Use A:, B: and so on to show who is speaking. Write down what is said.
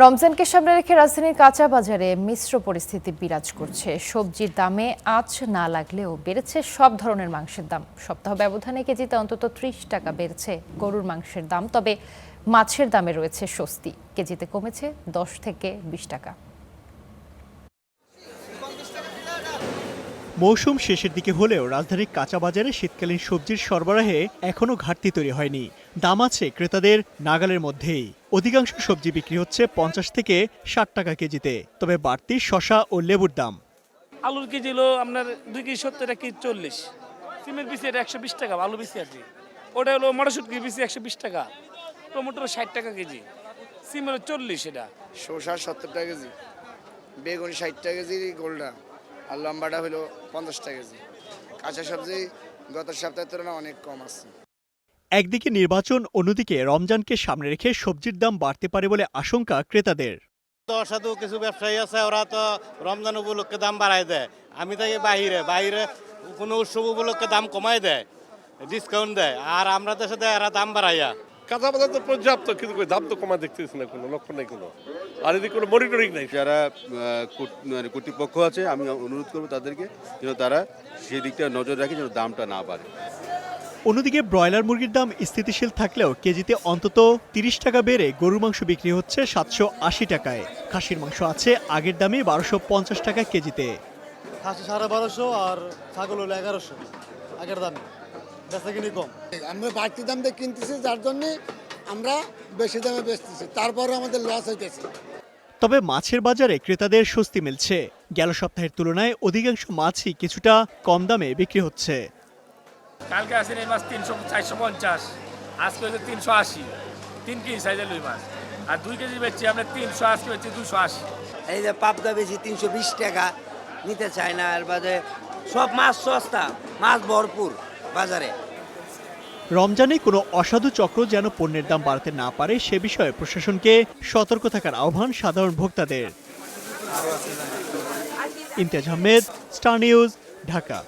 A: রমজানকে সামনে রেখে রাজধানীর কাঁচা বাজারে মিশ্র পরিস্থিতি বিরাজ করছে। সবজির দামে আঁচ না লাগলেও বেড়েছে সব ধরনের মাংসের দাম। সপ্তাহ ব্যবধানে কেজিতে অন্তত ৩০ টাকা বেড়েছে গরুর মাংসের দাম। তবে মাছের দামে রয়েছে স্বস্তি, কেজিতে কমেছে ১০ থেকে ২০ টাকা।
B: মৌসুম শেষের দিকে হলেও রাজধানীর কাঁচা বাজারে শীতকালীন সবজির সরবরাহে এখনও ঘাটতি তৈরি হয়নি। দাম আছে ক্রেতাদের নাগালের মধ্যেই। অধিকাংশ সবজি বিক্রি হচ্ছে ৫০ থেকে ৬০ টাকা কেজিতে। তবে বাড়তি শসা ও লেবুর দাম।
C: আলুর কেজি হলো আপনার 2 কেজি 70 কেজি 40, সিমের পিসি এটা 120 টাকা, আলু পিসি আর কি। ওটা হলো মটরশুঁটি পিসি 120 টাকা, টমেটো 60 টাকা কেজি, সিমের 40, এটা
D: শসা 70 টাকা কেজি, বেগুন 60 টাকা কেজি গোলটা, আর লম্বাটা হলো 50 টাকা কেজি। কাঁচা সবজি গত সপ্তাহের তুলনায় অনেক কম আছে।
B: একদিকে নির্বাচন, অন্যদিকে রমজানকে সামনে রেখে সবজির দাম বাড়তে পারে বলে আশঙ্কা ক্রেতাদের।
E: অসাধু কিছু ব্যবসায়ী আছে, ওরা তো রমজান উপলক্ষে দাম বাড়ায় দেয়। আমি থাকি বাইরে কোনো উৎসব উপলক্ষে দাম কমায় দেয়, ডিসকাউন্ট দেয়, আর আমরা দেশে দেয় এরা দাম বাড়াইয়া।
F: কাঁচা বাজার তো পর্যাপ্ত, কিন্তু দাম তো কমা দেখতেছি না, কোনো লক্ষ্য নেই কোনো, আর এদিকে কোনো মনিটরিং নেই।
G: যারা কর্তৃপক্ষ আছে, আমি অনুরোধ করবো তাদেরকে যেন তারা সেই দিকটা নজর রাখে, যেন দামটা না বাড়ে।
B: অন্যদিকে ব্রয়লার মুরগির দাম স্থিতিশীল থাকলেও কেজিতে অন্তত ৩০ টাকা বেড়ে গরুর মাংস বিক্রি হচ্ছে ৭৮০ টাকায়। খাসির মাংস আছে আগের দামে ১২৫০ টাকা কেজিতে।
H: খাসি ১২৫০ আর ছাগল হলো ১১০০ আগের দামে, বেচা কিনি কম।
I: আমরা বাড়তি দাম দিয়ে কিনতেছি, যার জন্য আমরা বেশি দামে বেচতেছি, তারপরে আমাদের লস হইতেছে।
B: তবে মাছের বাজারে ক্রেতাদের স্বস্তি মিলছে। গেল সপ্তাহের তুলনায় অধিকাংশ মাছই কিছুটা কম দামে বিক্রি হচ্ছে।
C: কালকে আসেন এই মাছ 300-450, আজকে হচ্ছে 380, 3 কেজি সাইজের রুই মাছ, আর 2 কেজি বেচছি আমরা 300, আজকে বেচছি 280।
J: এই যে পাবদা বেশি 320 টাকা, নিতে চায় না। আর বাদে সব মাছ সস্তা, মাছ ভরপুর বাজারে।
B: রমজানে কোনো অসাধু চক্র যেন পণ্যের দাম বাড়াতে না পারে সে বিষয়ে প্রশাসনকে সতর্ক থাকার আহ্বান সাধারণ ভোক্তাদের। Imtiaz Ahmed, star news, Dhaka.